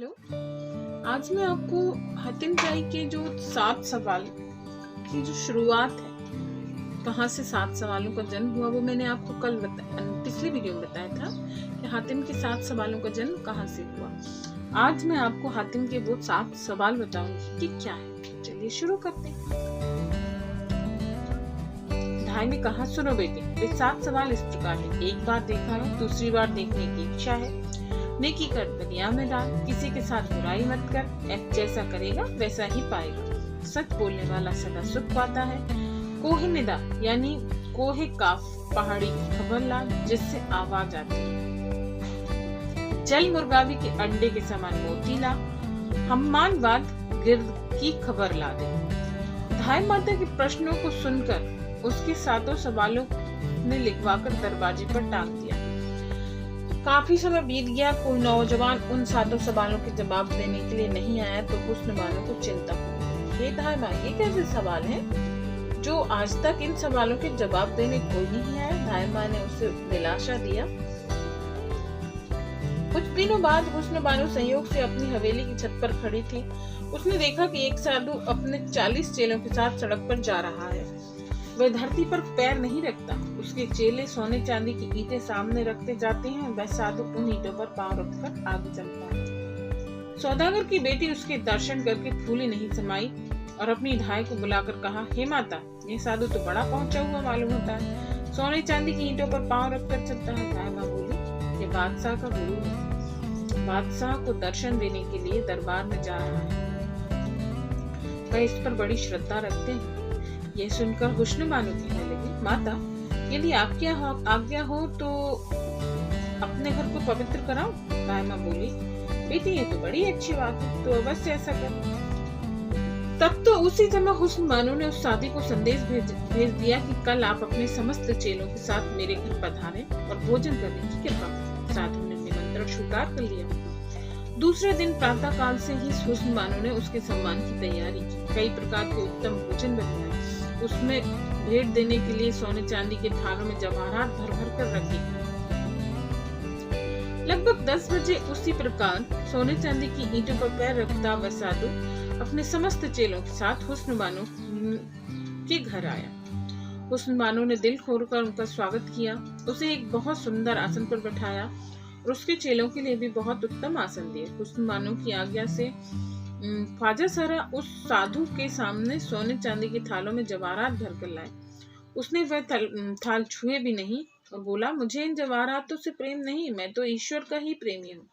Hello. आज मैं आपको हातिम ताई के जो 7 सवाल की जो शुरुआत है, कहाँ से 7 सवालों का जन्म हुआ, वो मैंने आपको कल पिछली वीडियो में बताया था कि हातिम के 7 सवालों का जन्म कहाँ से हुआ। आज मैं आपको हातिम के वो 7 सवाल बताऊंगी कि क्या है। चलिए शुरू करते हैं। भाई ने कहा, सुनो बेटी, ये 7 सवाल इस प्रकार है। एक बार देखा है, दूसरी बार देखने की इच्छा है। नेकी कर दुनिया में डाल, किसी के साथ बुराई मत कर, जैसा करेगा वैसा ही पाएगा। सच बोलने वाला सदा सुख पाता है। कोहे निदा यानी कोहे काफ पहाड़ी की खबर ला, जिससे आवाज आती है। जल मुर्गावी के अंडे के समान मोती ला, हम्मानवाद गिर्द की खबर ला दे। धाई माता के प्रश्नों को सुनकर उसके 7 सवालों ने लिखवाकर दरवाजे पर टांग दिया। काफी समय बीत गया, कोई नौजवान उन 7 सवालों के जवाब देने के लिए नहीं आया तो हुस्न बानो को चिंता हुई। हे धाई माँ, ये कैसे सवाल हैं जो आज तक इन सवालों के जवाब देने कोई नहीं आया। धाई माँ ने उसे दिलासा दिया। कुछ दिनों बाद हुस्न बानो संयोग से अपनी हवेली की छत पर खड़ी थी। उसने देखा कि एक साधु अपने 40 चेलों के साथ सड़क पर जा रहा है। वह धरती पर पैर नहीं रखता। उसके चेले सोने चांदी की ईंटें सामने रखते जाते हैं। वह साधु उन ईंटों पर पांव रखकर आगे चलता है। सौदागर की बेटी उसके दर्शन करके फूली नहीं समाई और अपनी धाई को बुलाकर कहा, हे माता, यह साधु तो बड़ा पहुंचा हुआ मालूम होता है। सोने चांदी की ईंटों पर पांव रखकर चलता है। धाई माँ बोली, ये बादशाह का गुरु है। बादशाह को दर्शन देने के लिए दरबार में जा रहा है। वह इस पर बड़ी श्रद्धा रखते हैं। यह सुनकर हुस्न बानो कहने लगी, माता, यदि आपकी आज्ञा हो तो अपने घर को पवित्र कराओ। धाई माँ बोली, बेटी, ये तो बड़ी अच्छी बात है, तो अवश्य ऐसा कर। तब तो उसी समय हुस्न बानो ने उस साधी को संदेश भेज दिया कि कल आप अपने समस्त चेलों के साथ मेरे घर पधारें और भोजन करने की कृपा करें। साधु ने निमंत्रण स्वीकार कर लिया। दूसरे दिन प्रातः काल से ही हुस्न बानो ने उसके सम्मान की तैयारी की। कई प्रकार के उत्तम भोजन बनाए। उसमें भेंट देने के लिए सोने चांदी के थालों में जवाहरात भर भर कर रखे। लगभग 10 बजे उसी प्रकार सोने चांदी की ईंटों पर पैर रखता वह साधु अपने समस्त चेलों के साथ हुस्न बानो के घर आया। हुस्न बानो ने दिल खोलकर उनका स्वागत किया। उसे एक बहुत सुंदर आसन पर बैठाया और उसके चेलों के लिए भी बहुत उत्तम आसन दिए। हुस्न बानो की आज्ञा से ख्वाजा सारा उस साधु के सामने सोने चांदी के थालों में जवाहरात भर कर लाए। उसने वह थाल छुए भी नहीं और बोला, मुझे इन जवाहरातों से प्रेम नहीं, मैं तो ईश्वर का ही प्रेमी हूँ।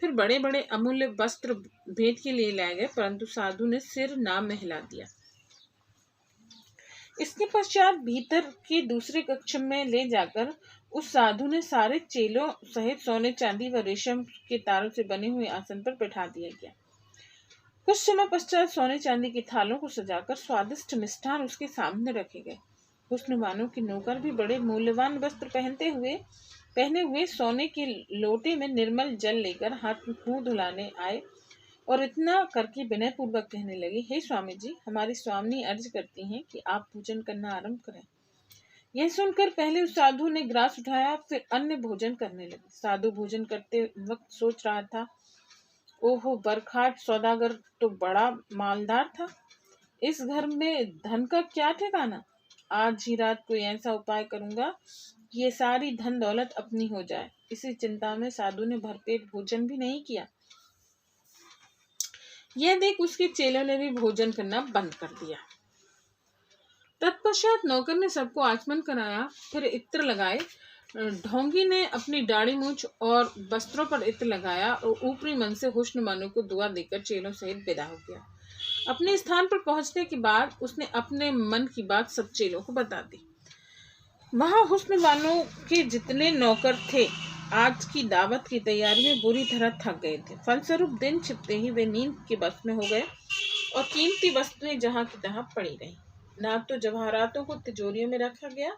फिर बड़े बड़े अमूल्य वस्त्र भेंट के लिए लाए गए, परंतु साधु ने सिर ना महला दिया। इसके पश्चात भीतर के दूसरे कक्ष में ले जाकर उस साधु ने सारे चेलों सहित सोने चांदी व रेशम के तारों से बने हुए आसन पर बैठा दिया गया। कुछ समय पश्चात सोने चांदी की थालों को सजाकर स्वादिष्ट मिष्ठान उसके सामने रखे गए। हुस्न बानो के नौकर भी बड़े मूल्यवान वस्त्र पहने हुए सोने के लोटे में निर्मल जल लेकर हाथ मुंह धुलाने आए और इतना करके विनय पूर्वक कहने लगे, हे स्वामी जी, हमारी स्वामिनी अर्ज करती हैं कि आप पूजन करना आरंभ करें। यह सुनकर पहले उस साधु ने ग्रास उठाया, फिर अन्य भोजन करने लगे। साधु भोजन करते वक्त सोच रहा था, ओहो, बरखाट सौदागर तो बड़ा मालदार था। इस घर में धन का क्या ठिकाना। आज ही रात कोई ऐसा उपाय करूंगा कि ये सारी धन दौलत अपनी हो जाए। इसी चिंता में साधु ने भरपेट भोजन भी नहीं किया। यह देख उसके चेलों ने भी भोजन करना बंद कर दिया। तत्पश्चात नौकर ने सबको आचमन कराया, फिर इत्र लगाए। ढोंगी ने अपनी दाढ़ी मूछ और वस्त्रों पर इत्र लगाया और ऊपरी मन से हुस्न बानो को दुआ देकर चेलों सहित विदा हो गया। अपने स्थान पर पहुंचने के बाद उसने अपने मन की बात सब चेलों को बता दी। वहां हुस्न बानो के जितने नौकर थे आज की दावत की तैयारी में बुरी तरह थक गए थे। फलस्वरूप दिन छिपते ही वे नींद के बस में हो गए और कीमती वस्तुएं जहां की तहां पड़ी रही। ना तो जवाहरातों को तिजोरियों में रखा गया,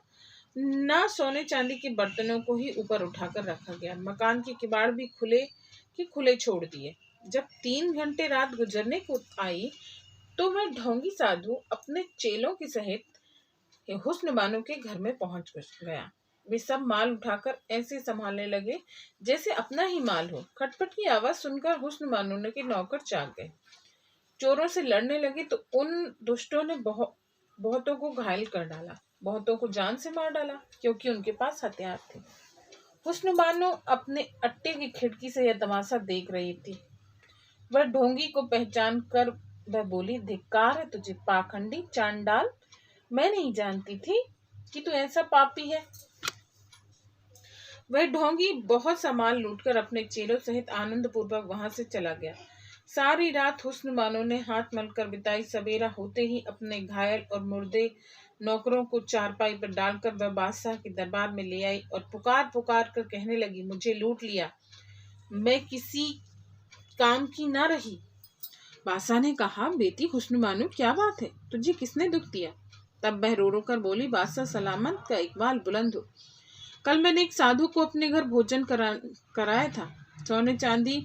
ना सोने चांदी के बर्तनों को ही ऊपर उठाकर रखा गया। मकान के किवाड़ भी खुले छोड़ दिए। जब 3 घंटे रात गुजरने को आई तो वह ढोंगी साधु अपने चेलों के सहित हुस्न बानो के घर में पहुंच गया। वे सब माल उठाकर ऐसे संभालने लगे जैसे अपना ही माल हो। खटपट की आवाज सुनकर हुस्न बानो के नौकर जाग गए। चोरों से लड़ने लगे तो उन दुष्टों ने बहुतों को घायल कर डाला, बहुतों को जान से मार डाला, क्योंकि उनके पास हथियार थे। हुस्न बानो अपने अट्टे की खिड़की से यह तमाशा देख रही थी। वह ढोंगी को पहचान कर वह बोली, धिक्कार है तुझे पाखंडी चांडाल, मैं नहीं जानती थी कि तू ऐसा पापी है। वह ढोंगी बहुत सामान लूटकर अपने चेलों सहित आनंद पूर्वक वहां से चला गया। सारी रात हुस्न बानो ने हाथ मलकर बिताई। सवेरा होते ही अपने घायल और मुर्दे नौकरों को चारपाई पर डालकर वह बादशाह के दरबार में ले आई और पुकार पुकार कर कहने लगी, मुझे लूट लिया, मैं किसी काम की ना रही। बादशाह ने कहा, बेटी हुस्न बानो, क्या बात है, तुझे किसने दुख दिया? तब वह रो रो कर बोली, बादशाह सलामत का इकबाल बुलंद हो। कल मैंने एक साधु को अपने घर भोजन कराया था। सोने चांदी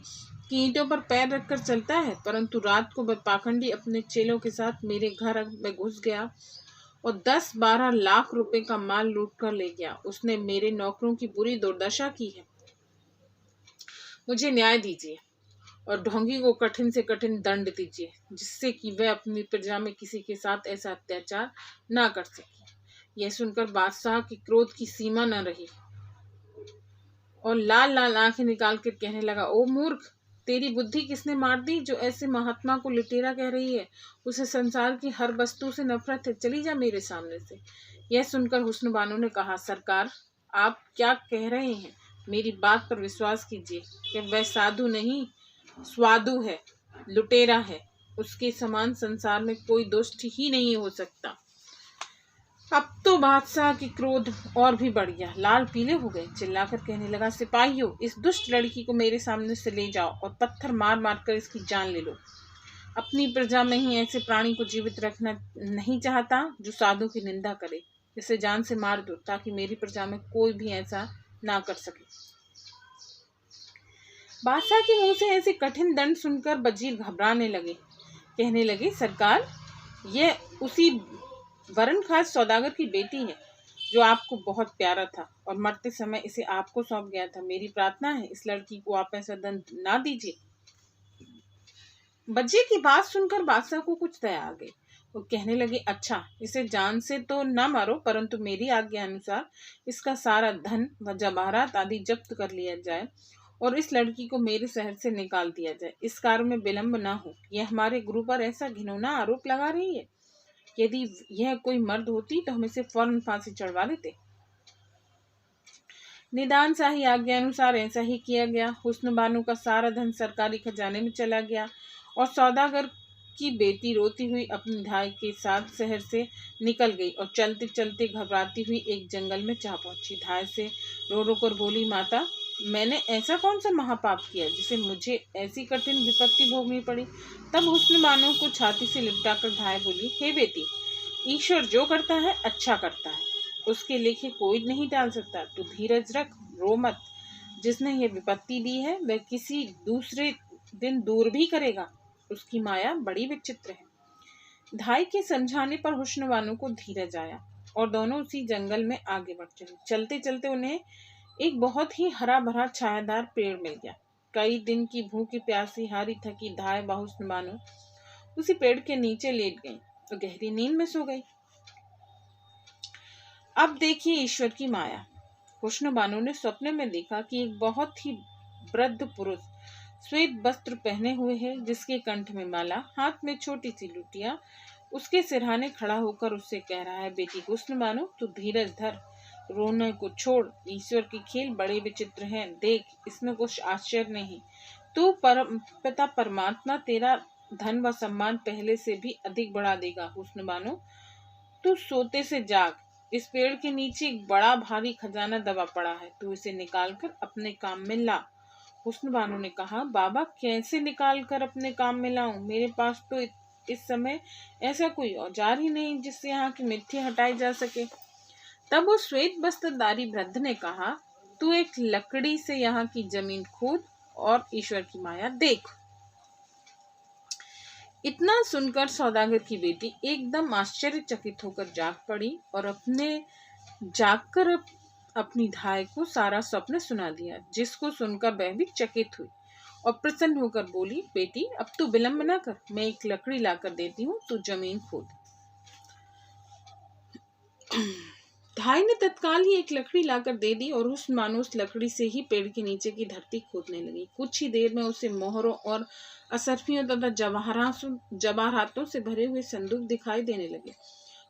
की ईंटों पर पैर रखकर चलता है, परंतु रात को वह पाखंडी अपने चेलों के साथ मेरे घर में घुस गया और 10-12 लाख रुपए का माल लूट कर ले गया। उसने मेरे नौकरों की बुरी दुर्दशा की है। मुझे न्याय दीजिए और ढोंगी को कठिन से कठिन दंड दीजिए, जिससे कि वह अपनी प्रजा में किसी के साथ ऐसा अत्याचार ना कर सके। यह सुनकर बादशाह की क्रोध की सीमा न रही और लाल लाल आंखें निकाल कर कहने लगा, ओ मूर्ख, तेरी बुद्धि किसने मार दी जो ऐसे महात्मा को लुटेरा कह रही है? उसे संसार की हर वस्तु से नफरत है, चली जा मेरे सामने से। यह सुनकर हुस्न बानो ने कहा, सरकार, आप क्या कह रहे हैं? मेरी बात पर विश्वास कीजिए कि वह साधु नहीं, स्वादु है, लुटेरा है। उसके समान संसार में कोई दुष्ट ही नहीं हो सकता। अब तो बादशाह की क्रोध और भी बढ़ गया, लाल पीले हो गए। चिल्लाकर कहने लगा, सिपाहियों, इस दुष्ट लड़की को मेरे सामने से ले जाओ और पत्थर मार मार कर इसकी जान ले लो। अपनी प्रजा में ही ऐसे प्राणी को जीवित रखना नहीं चाहता जो साधु की निंदा करे। इसे जान से मार दो ताकि मेरी प्रजा में कोई भी ऐसा ना कर सके। बादशाह के मुंह से ऐसे कठिन दंड सुनकर वजीर घबराने लगे। कहने लगे, सरकार, यह उसी वरण खास सौदागर की बेटी है जो आपको बहुत प्यारा था और मरते समय इसे आपको सौंप गया था। मेरी प्रार्थना है, इस लड़की को आप ऐसा दंड ना दीजिए। वजीर की बात सुनकर बादशाह को कुछ दया आ गई। वो कहने लगे, अच्छा, इसे जान से तो ना मारो, परंतु मेरी आज्ञा अनुसार इसका सारा धन व जवाहरात आदि जब्त कर लिया जाए और इस लड़की को मेरे शहर से निकाल दिया जाए। इस कार्य में विलंब ना हो। यह हमारे गुरु पर ऐसा घिनौना आरोप लगा रही है। यदि यह कोई मर्द होती तो हम इसे फौरन फांसी चढ़वा देते। निदान शाही आज्ञा अनुसार ऐसा ही किया गया। हुस्न बानो का सारा धन सरकारी खजाने में चला गया और सौदागर की बेटी रोती हुई अपनी धाय के साथ शहर से निकल गई और चलते चलते घबराती हुई एक जंगल में जा पहुंची। धाय से रो रो कर बोली, माता, मैंने ऐसा कौन सा महापाप किया जिसे मुझे ऐसी कठिन विपत्ति भोगनी पड़ी? तब हुस्न बानो को छाती से लिपटाकर धाय बोली, हे बेटी, ईश्वर जो करता है अच्छा करता है, उसके लेखे कोई नहीं टाल सकता। तू धीरज रख, रो मत। जिसने ये विपत्ति दी है वह किसी दूसरे दिन दूर भी करेगा। उसकी माया बड़ी विचित्र है। धाई के समझाने पर हुस्न बानो को धीरज आया और दोनों उसी जंगल में आगे बढ़ चले। चलते चलते उन्हें एक बहुत ही हरा भरा छायादार पेड़ मिल गया। कई दिन की भूखी प्यासी हारी थकी धाय व हुस्न बानो उसी पेड़ के नीचे लेट गई और गहरी नींद में सो गई। अब देखिए ईश्वर की माया। हुस्न बानो ने सपने में देखा कि एक बहुत ही वृद्ध पुरुष श्वेत वस्त्र पहने हुए है, जिसके कंठ में माला, हाथ में छोटी सी लुटिया, उसके सिरहाने खड़ा होकर उससे कह रहा है, बेटी हुस्न बानो, तू धीरज धर, रोने को छोड़। ईश्वर के खेल बड़े विचित्र हैं, देख, इसमें कुछ आश्चर्य नहीं। तू पिता परमात्मा तेरा धन व सम्मान पहले से भी अधिक बढ़ा देगा। हुस्न बानो, तू सोते से जाग। इस पेड़ के नीचे एक बड़ा भारी खजाना दबा पड़ा है, तू इसे निकालकर अपने काम में ला। हुस्न बानो ने कहा, बाबा, कैसे निकाल कर अपने काम में लाऊं? मेरे पास तो इस समय ऐसा कोई औजार ही नहीं जिससे यहाँ की मिट्टी हटाई जा सके। तब वो श्वेत वस्त्रधारी वृद्ध ने कहा, तू एक लकड़ी से यहाँ की जमीन खोद और ईश्वर की माया देख। इतना सुनकर सौदागर की बेटी एकदम आश्चर्यचकित होकर जाग पड़ी और अपनी धाय को सारा स्वप्न सुना दिया, जिसको सुनकर वह भी चकित हुई और प्रसन्न होकर बोली, बेटी अब तू विलंब न कर, मैं एक लकड़ी लाकर देती हूँ, तू जमीन खोद। धाय ने तत्काल ही एक लकड़ी लाकर दे दी और उस मानो उस लकड़ी से ही पेड़ के नीचे की धरती खोदने लगी। कुछ ही देर में उसे मोहरों और असरफियों तथा जवाहरातों से भरे हुए संदूक दिखाई देने लगे।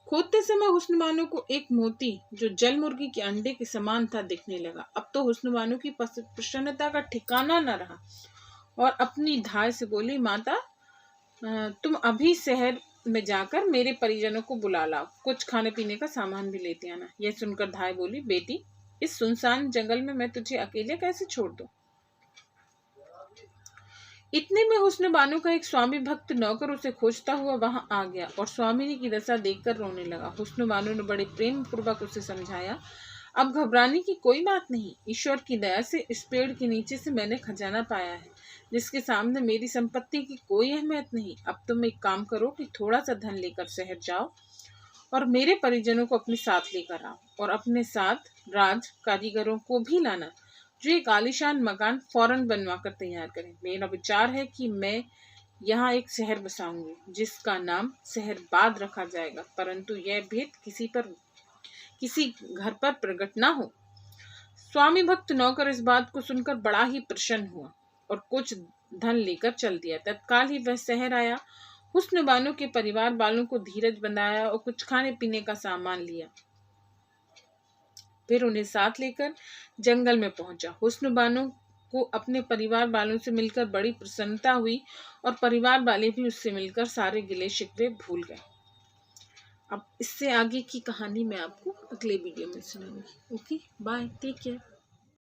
खोदते समय हुस्न बानो को एक मोती जो जल मुर्गी के अंडे के समान था दिखने लगा। अब तो हुस्न बानो की प्रसन्नता का ठिकाना न रहा और अपनी धाय से बोली, माता तुम अभी शहर में जाकर मेरे परिजनों को बुला लाओ, कुछ खाने पीने का सामान भी लेते आना। यह सुनकर धाय बोली, बेटी इस सुनसान जंगल में मैं तुझे अकेले कैसे छोड़ दूं? इतने में हुस्न बानो का एक स्वामी भक्त नौकर उसे खोजता हुआ वहां आ गया और स्वामिनी की दशा देखकर रोने लगा। हुस्न बानो ने बड़े प्रेम पूर्वक उसे समझाया, अब घबराने की कोई बात नहीं, ईश्वर की दया से इस पेड़ के नीचे से मैंने खजाना पाया है, जिसके सामने मेरी संपत्ति की कोई अहमियत नहीं। अब तुम एक काम करो कि थोड़ा सा धन लेकर शहर जाओ और मेरे परिजनों को अपने साथ लेकर आओ और अपने साथ राज कारीगरों को भी लाना, जो एक आलीशान मकान फौरन बनवा कर तैयार करें। मेरा विचार है कि मैं यहाँ एक शहर बसाऊंगी, जिसका नाम शहरबाद रखा जाएगा, परंतु यह भेद किसी घर पर प्रकट ना हो। स्वामी भक्त नौकर इस बात को सुनकर बड़ा ही प्रसन्न हुआ और कुछ धन लेकर चल दिया। तत्काल ही वह शहर आया, हुस्न बानो के परिवार वालों को धीरज बंधाया और कुछ खाने पीने का सामान लिया, फिर उन्हें साथ लेकर जंगल में पहुंचा। हुस्न बानो को अपने परिवार वालों से मिलकर बड़ी प्रसन्नता हुई और परिवार वाले भी उससे मिलकर सारे गिले शिकवे भूल गए। अब इससे आगे की कहानी मैं आपको अगले वीडियो में सुनाऊंगी। Okay, bye, take care.